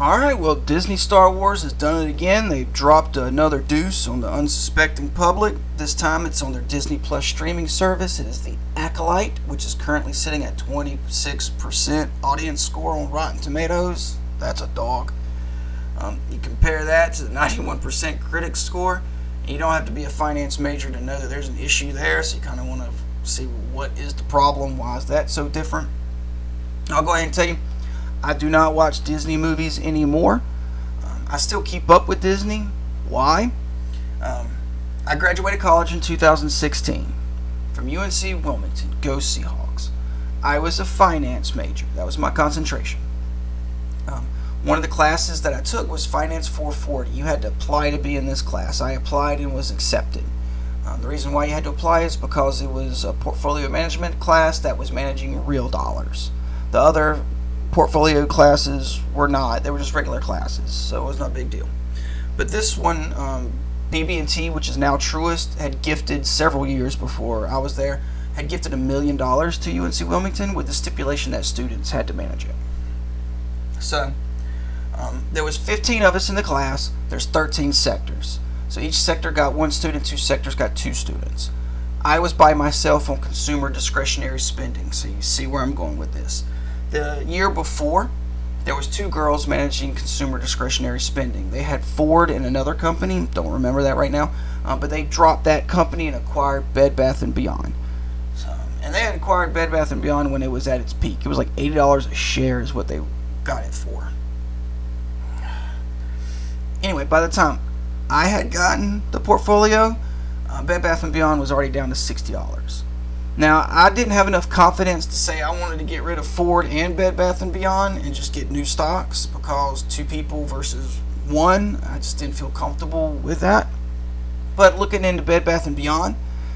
Alright, well, Disney Star Wars has done it again. They've dropped another deuce on the unsuspecting public. This time it's on their Disney Plus streaming service. It is the Acolyte, which is currently sitting at 26% audience score on Rotten Tomatoes. That's a dog. You compare that to the 91% critic score. You don't have to be a finance major to know that there's an issue there, so you kind of want to see what is the problem, why is that so different. I'll go ahead and tell you, I do not watch Disney movies anymore. I still keep up with Disney. Why? I graduated college in 2016 from UNC Wilmington. Go Seahawks. I was a finance major. That was my concentration. One of the classes that I took was Finance 440. You had to apply to be in this class. I applied and was accepted. The reason why you had to apply is because it was a portfolio management class that was managing real dollars. The other portfolio classes were not. They were just regular classes, so it was not a big deal. But this one, BB&T, which is now Truist, had gifted several years before I was there, had gifted $1 million to UNC Wilmington with the stipulation that students had to manage it. So there was 15 of us in the class. There's 13 sectors. So each sector got one student, two sectors got two students. I was by myself on consumer discretionary spending, so you see where I'm going with this. The year before, there was two girls managing consumer discretionary spending. They had Ford and another company, don't remember that right now, but they dropped that company and acquired Bed Bath & Beyond. And they had acquired Bed Bath & Beyond when it was at its peak. It was like $80 a share is what they got it for. Anyway, by the time I had gotten the portfolio, Bed Bath & Beyond was already down to $60. Now, I didn't have enough confidence to say I wanted to get rid of Ford and Bed Bath & Beyond and just get new stocks, because two people versus one, I just didn't feel comfortable with that. But looking into Bed Bath & Beyond,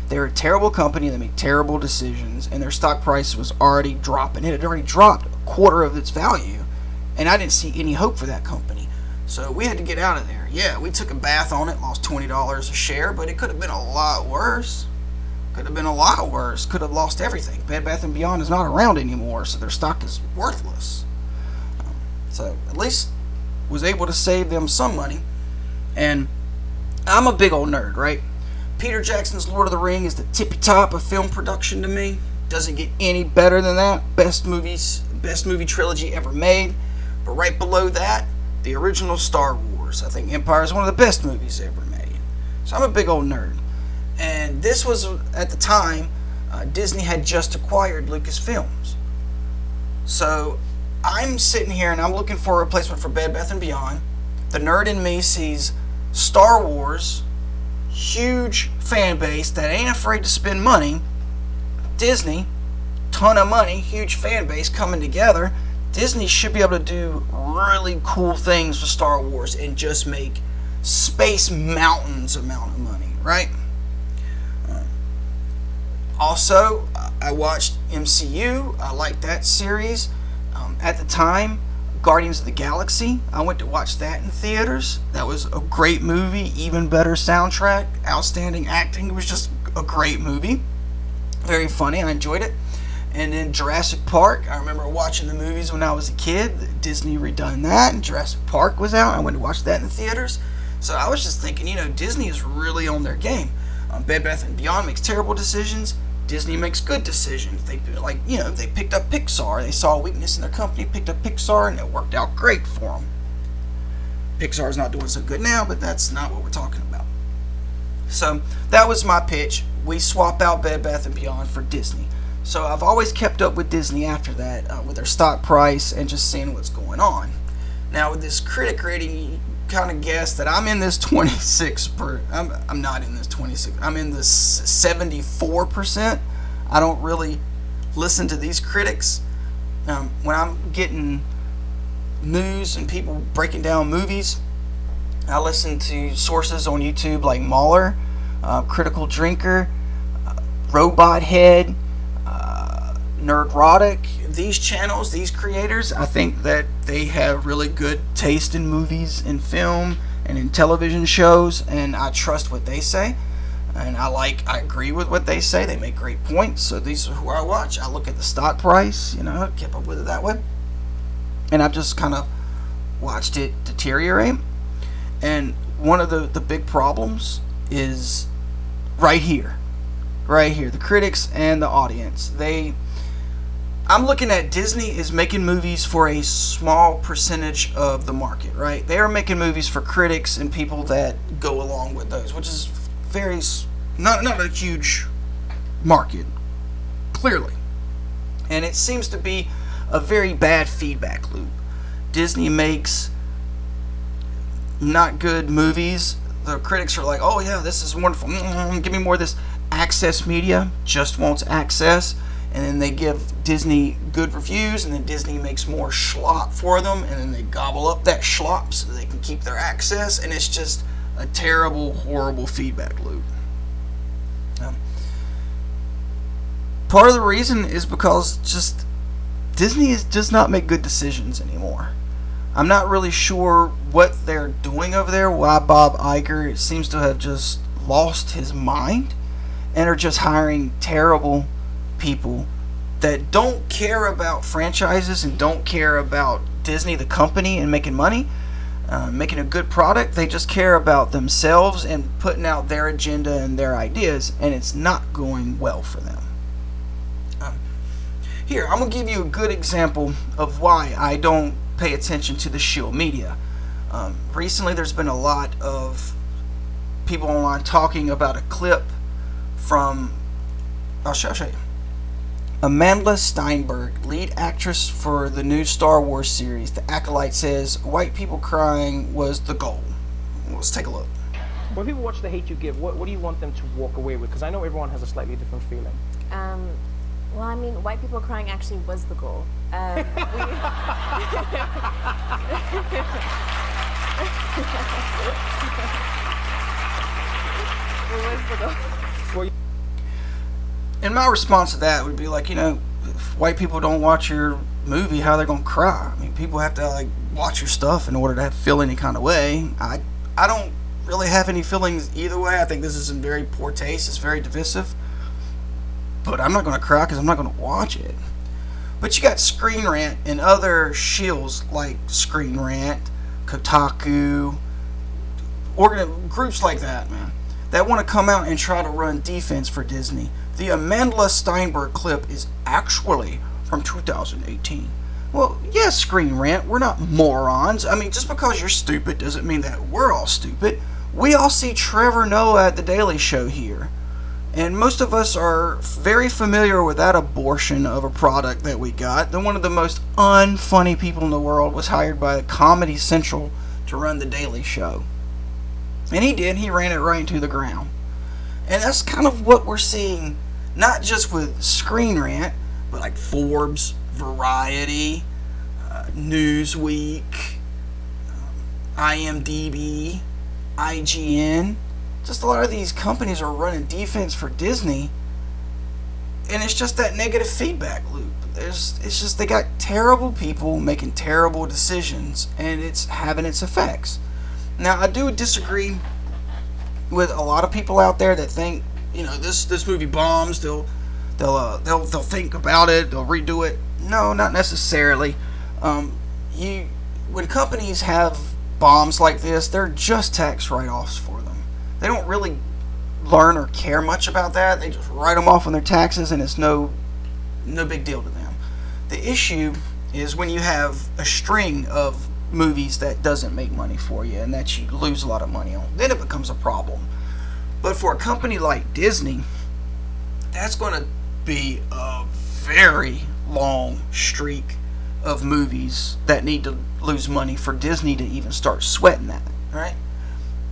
they're a terrible company. They make terrible decisions, and their stock price was already dropping. It had already dropped a quarter of its value, and I didn't see any hope for that company. So we had to get out of there. Yeah, we took a bath on it, lost $20 a share, but it could have been a lot worse. Could have been a lot worse. Could have lost everything. Bed Bath & Beyond is not around anymore, so their stock is worthless. So at least was able to save them some money. And I'm a big old nerd, right? Peter Jackson's Lord of the Rings is the tippy top of film production to me. Doesn't get any better than that. Best movie trilogy ever made. But right below that, the original Star Wars. I think Empire is one of the best movies ever made. So I'm a big old nerd. And this was, at the time, Disney had just acquired Lucasfilms. So I'm sitting here and I'm looking for a replacement for Bed Bath & Beyond. The nerd in me sees Star Wars, huge fan base that ain't afraid to spend money. Disney, ton of money, huge fan base coming together. Disney should be able to do really cool things with Star Wars and just make Space Mountain's amount of money, right? Also, I watched MCU. I liked that series. At the time, Guardians of the Galaxy, I went to watch that in theaters. That was a great movie, even better soundtrack, outstanding acting. It was just a great movie. Very funny. I enjoyed it. And then Jurassic Park, I remember watching the movies when I was a kid. Disney redone that, and Jurassic Park was out. I went to watch that in the theaters. So I was just thinking, Disney is really on their game. Bed Bath & Beyond makes terrible decisions. Disney makes good decisions. They picked up Pixar. They saw a weakness in their company, picked up Pixar, and it worked out great for them. Pixar's not doing so good now, but that's not what we're talking about. So that was my pitch. We swap out Bed Bath & Beyond for Disney. So I've always kept up with Disney after that, with their stock price and just seeing what's going on. Now with this critic rating, you kind of guess that I'm in this 26 I'm not in this 26. I'm in this 74%. I don't really listen to these critics. When I'm getting news and people breaking down movies, I listen to sources on YouTube like Mahler, Critical Drinker, Robot Head, Nerdrotic. These channels, these creators, I think that they have really good taste in movies and film and in television shows, and I trust what they say, and I agree with what they say. They make great points. So these are who I watch. I look at the stock price, keep up with it that way, and I've just kind of watched it deteriorate. And one of the big problems is right here. Right here. The critics and the audience. I'm looking at Disney is making movies for a small percentage of the market, right? They are making movies for critics and people that go along with those, which is not a huge market, clearly. And it seems to be a very bad feedback loop. Disney makes not good movies. The critics are like, oh yeah, this is wonderful. Give me more of this. Access media just wants access. And then they give Disney good reviews, and then Disney makes more schlop for them, and then they gobble up that schlop so they can keep their access, and it's just a terrible, horrible feedback loop. Part of the reason is because just Disney does not make good decisions anymore. I'm not really sure what they're doing over there, why Bob Iger seems to have just lost his mind and are just hiring terrible people that don't care about franchises and don't care about Disney the company and making money, making a good product. They just care about themselves and putting out their agenda and their ideas, and it's not going well for them. Here, I'm going to give you a good example of why I don't pay attention to the shill media. Recently there's been a lot of people online talking about a clip from, I'll show you. Amanda Steinberg, lead actress for the new Star Wars series, The Acolyte, says white people crying was the goal. Let's take a look. When people watch The Hate You Give, what do you want them to walk away with? Because I know everyone has a slightly different feeling. Well, I mean, white people crying actually was the goal. It was the goal. Well, and my response to that would be like, if white people don't watch your movie, how they're gonna cry? I mean, people have to watch your stuff in order to feel any kind of way. I don't really have any feelings either way. I think this is in very poor taste. It's very divisive. But I'm not gonna cry because I'm not gonna watch it. But you got Screen Rant and other shills like Screen Rant, Kotaku, groups like that, man, that want to come out and try to run defense for Disney. The Amanda Steinberg clip is actually from 2018. Well, yes, Screen Rant, we're not morons. I mean, just because you're stupid doesn't mean that we're all stupid. We all see Trevor Noah at The Daily Show here. And most of us are very familiar with that abortion of a product that we got. Then one of the most unfunny people in the world was hired by Comedy Central to run The Daily Show. And he did. He ran it right into the ground. And that's kind of what we're seeing, not just with Screen Rant, but like Forbes, Variety, Newsweek, IMDb, IGN. Just a lot of these companies are running defense for Disney, and it's just that negative feedback loop. It's just they got terrible people making terrible decisions, and it's having its effects. Now, I do disagree with a lot of people out there that think, this movie bombs. They'll think about it. They'll redo it. No, not necessarily. When companies have bombs like this, they're just tax write-offs for them. They don't really learn or care much about that. They just write them off on their taxes, and it's no big deal to them. The issue is when you have a string of movies that doesn't make money for you and that you lose a lot of money on. Then it becomes a problem. But for a company like Disney, that's going to be a very long streak of movies that need to lose money for Disney to even start sweating that, right?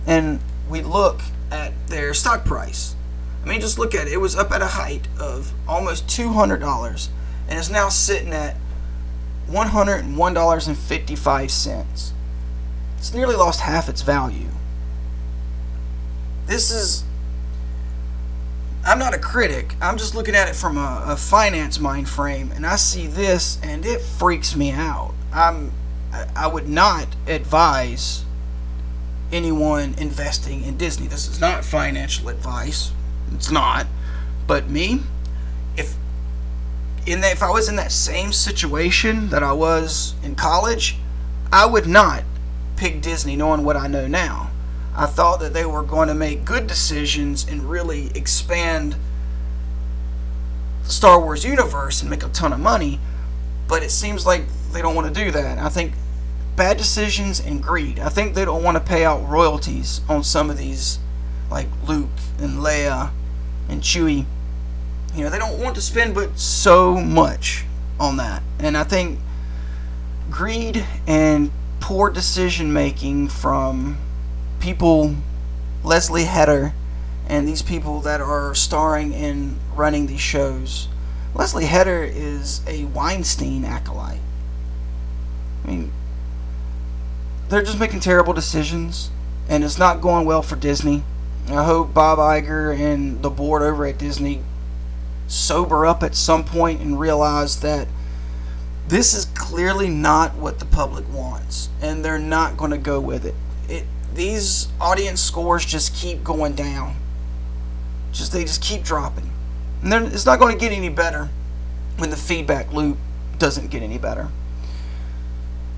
And we look at their stock price. I mean, just look at it. It was up at a height of almost $200 and is now sitting at $101.55. It's nearly lost half its value. I'm not a critic. I'm just looking at it from a finance mind frame, and I see this and it freaks me out. I would not advise anyone investing in Disney. This is not financial advice. It's not. But me, if I was in that same situation that I was in college, I would not pick Disney knowing what I know now. I thought that they were going to make good decisions and really expand the Star Wars universe and make a ton of money, but it seems like they don't want to do that. I think bad decisions and greed. I think they don't want to pay out royalties on some of these, like Luke and Leia and Chewie. You know, they don't want to spend but so much on that. And I think greed and poor decision making from people, Leslie Hedder, and these people that are starring and running these shows. Leslie Hedder is a Weinstein acolyte. I mean, they're just making terrible decisions, and it's not going well for Disney. I hope Bob Iger and the board over at Disney sober up at some point and realize that this is clearly not what the public wants, and they're not going to go with it. These audience scores just keep going down. They just keep dropping. And it's not going to get any better when the feedback loop doesn't get any better.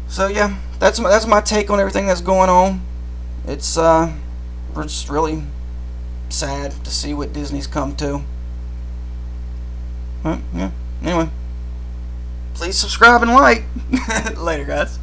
So yeah, that's my take on everything that's going on. It's we're just really sad to see what Disney's come to. Yeah. Anyway, please subscribe and like. Later, guys.